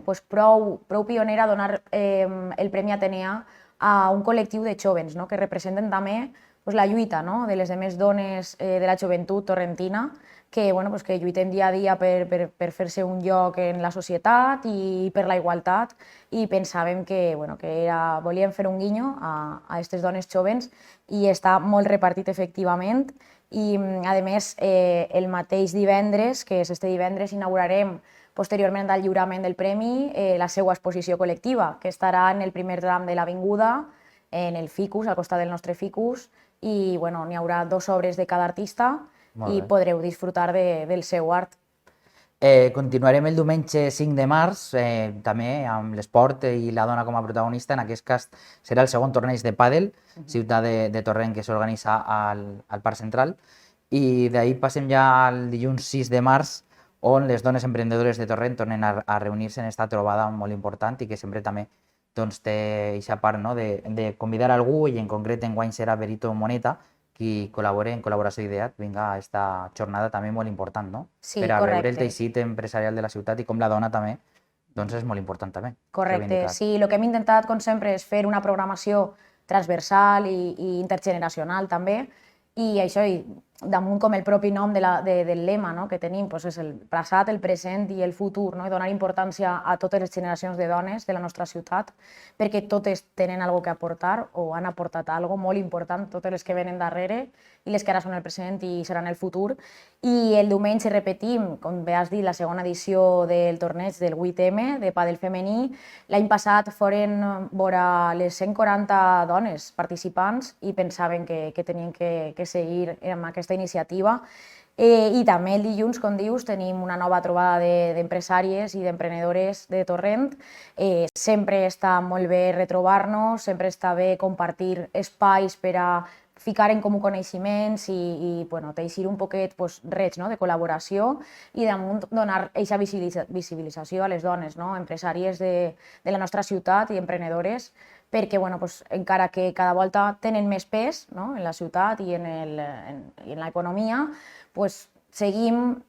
pues prou pionera donar el Premi Atenea a un col·lectiu de jóvens, no?, que representen també pues, la lluita, no?, de les demés dones de la joventut torrentina que, bueno, pues, que lluitem dia a dia per fer-se un lloc en la societat i per la igualtat, i pensàvem que, bueno, volíem fer un guinyo a aquestes dones jóvens i està molt repartit efectivament. I, a més, el mateix divendres, que és este divendres, inaugurarem posteriorment al lliurament del premi la seva exposició col·lectiva, que estarà en el primer tram de l'avinguda, en el Ficus, al costat del nostre Ficus, i bueno, n'hi haurà 2 obres de cada artista i podreu disfrutar del seu art. Continuarem el diumenge 5 de març, també amb l'esport i la dona com a protagonista. En aquest cas serà el segon torneig de pàdel, ciutat de Torrent, que s'organitza al Parc Central. I d'ahir passem ja al dilluns 6 de març, on les dones emprenedores de Torrent tornen a reunir-se en aquesta trobada molt important i que sempre també doncs, té aquesta part, no?, de convidar algú, i en concret enguany serà Berito Moneta, qui col·labora en Col·laboració Ideat, vinga a aquesta jornada també molt important, no? Sí, per a correcte. veure el teixit empresarial de la ciutat i com la dona també, doncs és molt important també. Correcte, sí, el que hem intentat, com sempre, és fer una programació transversal i intergeneracional també, i això, i damunt com el propi nom del lema, no?, que tenim, doncs és el passat, el present i el futur, no?, i donar importància a totes les generacions de dones de la nostra ciutat, perquè totes tenen alguna que aportar o han aportat alguna molt important, totes les que venen darrere i les que ara són el present i seran el futur. I el diumenge repetim, com bé has dit, la segona edició del torneig del 8M de pàdel femení. L'any passat foren vora les 140 dones participants i pensaven que tenien que seguir amb aquesta iniciativa. I també el dilluns, com dius, tenim una nova trobada d'empresàries i d'emprenedores de Torrent. Sempre està molt bé retrobar-nos, sempre està bé compartir espais per a ficar en comú coneixements i bueno, teixir un poquet rets, no?, de col·laboració, i damunt donar aquesta visibilització a les dones, no?, empresàries de la nostra ciutat i emprenedores, perquè bueno, encara que cada volta tenen més pes, no?, en la ciutat i en l'economia, seguim,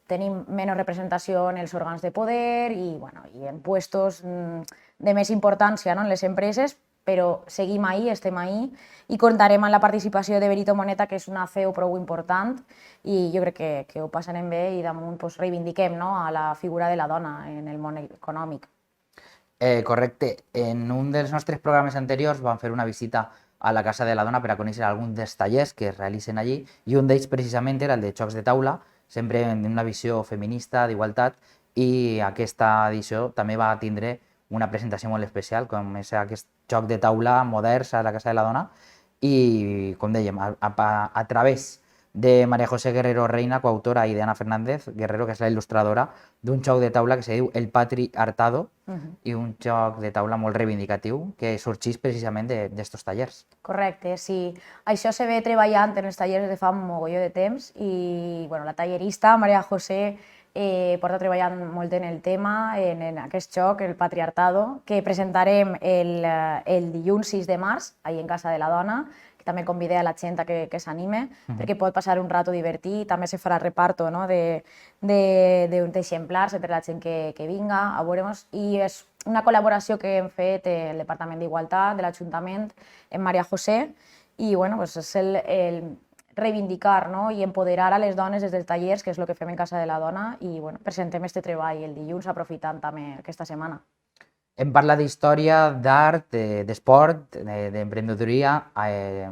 tenim menys representació en els òrgans de poder i en puestos de més importància, no?, en les empreses, però seguim ahí, estem ahí, i comptarem amb la participació de Berito Moneta, que és una CEO prou important, i jo crec que ho passarem bé i damunt reivindiquem, no?, a la figura de la dona en el món econòmic. Correcte. En un dels nostres programes anteriors vam fer una visita a la Casa de la Dona per a conèixer alguns dels tallers que es realitzen allí, i un d'ells precisament era el de jocs de taula, sempre en una visió feminista, d'igualtat, i aquesta edició també va tindre una presentació molt especial, com és aquest joc de taula moderns a la Casa de la Dona, i, com dèiem, a través de María José Guerrero Reina, coautora, i d'Anna Fernández Guerrero, que és la il·lustradora, d'un joc de taula que se diu El Patri Hartado, i un joc de taula molt reivindicatiu que sorgeix precisament d'estos tallers. Correcte, sí. Això se ve treballant en els tallers de fa un mogolló de temps i la tallerista María José porta treballant molt en el tema, en aquest joc, el Patriarcado, que presentarem el dilluns 6 de març, ahir en Casa de la Dona, que també convidé a la gent que s'anime, perquè pot passar un rato divertit, també se farà reparto d'exemplars entre la gent que vinga a veure-nos, i és una col·laboració que hem fet el Departament d'Igualtat de l'Ajuntament amb María José, i és reivindicar, no? I empoderar a les dones des dels tallers, que és el que fem en Casa de la Dona, i bueno, presentem este treball el dilluns, aprofitant també aquesta setmana. Hem parlat d'història, d'art, d'esport, d'emprenedoria,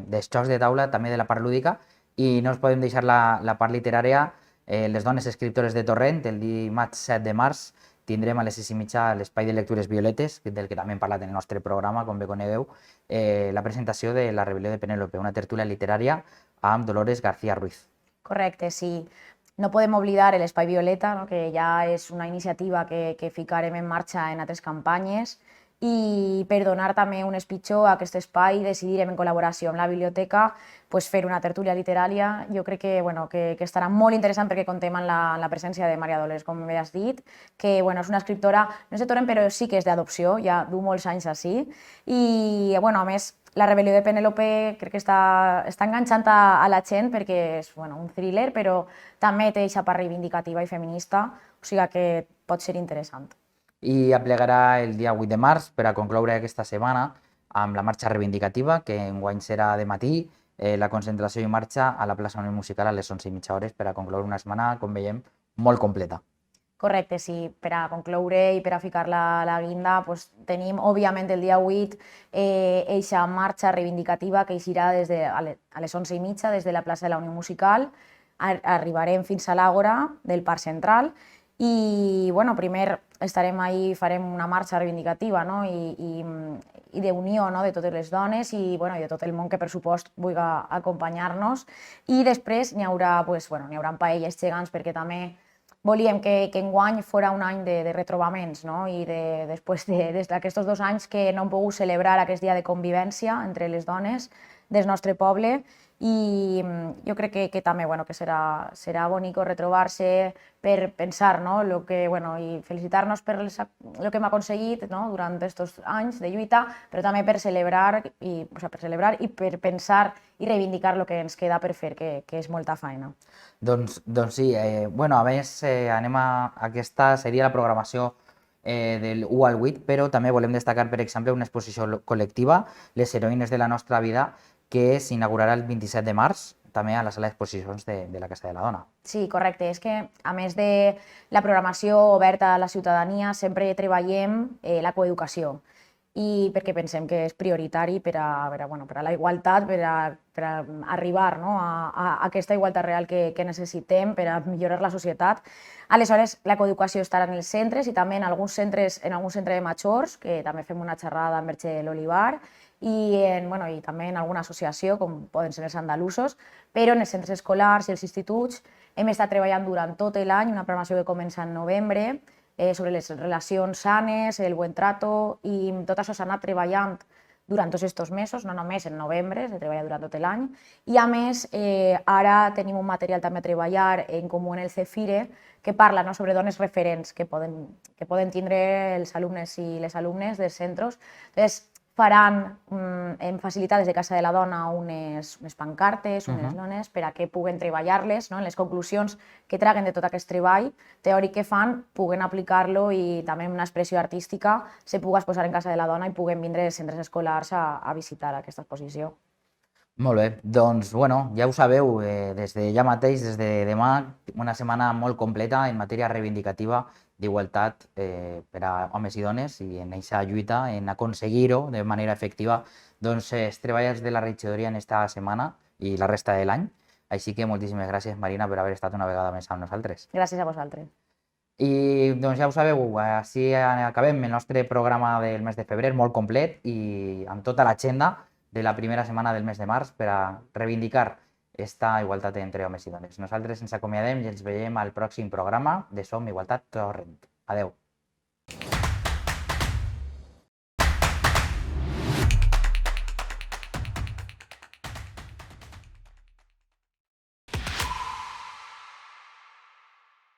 dels jocs de taula, també de la part lúdica, i no ens podem deixar la part literària. Les dones escriptores de Torrent, el dimarts 7 de març, tindrem a les 6:30 l'Espai de Lectures Violetes, del que també hem parlat en el nostre programa, com bé conegueu, la presentació de La rebel·lió de Penèlope, una tertúlia literària amb Dolores García Ruiz. Correcte, sí. No podem oblidar l'Espai Violeta, no? Que ja és una iniciativa que ficarem en marxa en altres campanyes, i per donar també un espitjó a aquest espai decidirem en col·laboració amb la biblioteca pues, fer una tertúlia literària. Jo crec que, bueno, que estarà molt interessant perquè contem amb la presència de Maria Dolores, com bé has dit, que bueno, és una escriptora, no és de Torrent, però sí que és d'adopció, ja du molts anys així, i bueno, a més La rebel·lió de Penèlope crec que està enganxant a la gent perquè és bueno, un thriller, però també té aquesta part reivindicativa i feminista, o sigui que pot ser interessant. I aplegarà el dia 8 de març per a concloure aquesta setmana amb la marxa reivindicativa, que enguany serà de matí, la concentració i marxa a la plaça Unió Musical a les 11:30 per a concloure una setmana, com veiem, molt completa. Correcte, sí. Per a concloure i per a ficar la guinda pues, tenim, òbviament, el dia 8 eixa marxa reivindicativa que eixirà a les 11:30 des de la plaça de la Unió Musical. Arribarem fins a l'Àgora del Parc Central i bueno, primer estarem ahí, farem una marxa reivindicativa, no? i d'unió, no? De totes les dones i, bueno, i de tot el món que per supost vulgui acompanyar-nos, i després n'hi haurà paelles gegants perquè també volíem que enguany fora un any de retrobaments, no? I després d'aquests 2 anys que no hem pogut celebrar aquest dia de convivència entre les dones del nostre poble, i jo crec que també bueno, que serà bonic retrobar-se per pensar, no? I felicitar-nos per el que hem aconseguit, no? Durant aquests anys de lluita, però també per celebrar i per pensar i reivindicar el que ens queda per fer, que és molta feina. Doncs sí, bueno, a més aquesta seria la programació del 1 al 8, però també volem destacar, per exemple, una exposició col·lectiva, Les heroïnes de la nostra vida, que s'inaugurarà el 27 de març, també a la sala d'exposicions de la Casa de la Dona. Sí, correcte. És que, a més de la programació oberta a la ciutadania, sempre treballem la coeducació, i perquè pensem que és prioritari per a la igualtat, per a arribar, no? a aquesta igualtat real que necessitem per a millorar la societat. Aleshores, la coeducació estarà en els centres i també en algun centre de majors, que també fem una xerrada amb Merche l'Olivar, i també en alguna associació, com poden ser els andalusos, però en els centres escolars i els instituts hem estat treballant durant tot l'any, una programació que comença en novembre, sobre les relacions sanes, el buen trato, i tot això s'ha anat treballant durant tots aquests mesos, no només en novembre, se treballa durant tot l'any, i a més ara tenim un material també a treballar en comú en el Cefire que parla sobre dones referents que poden tindre els alumnes i les alumnes dels centres. Llavors, faran en facilitades de Casa de la Dona unes pancartes, unes lones, per a que puguen treballar-les, no? En les conclusions que traguen de tot aquest treball teòric que fan, puguen aplicar-lo i també amb una expressió artística se pugui exposar en Casa de la Dona i puguen vindre als centres escolars a visitar aquesta exposició. Molt bé, doncs bueno, ja ho sabeu, des de ja mateix, des de demà, una setmana molt completa en matèria reivindicativa d'igualtat per a homes i dones, i en aquesta lluita, en aconseguir-ho de manera efectiva, doncs els treballs de la regidoria en aquesta setmana i la resta de l'any. Així que moltíssimes gràcies, Marina, per haver estat una vegada més amb nosaltres. Gràcies a vosaltres. I doncs ja ho sabeu, així acabem el nostre programa del mes de febrer, molt complet i amb tota l'agenda de la primera setmana del mes de març per a reivindicar esta igualtat entre homes i dones. Nosaltres ens acomiadem i ens veiem al pròxim programa de Som Igualtat Torrent. Adeu.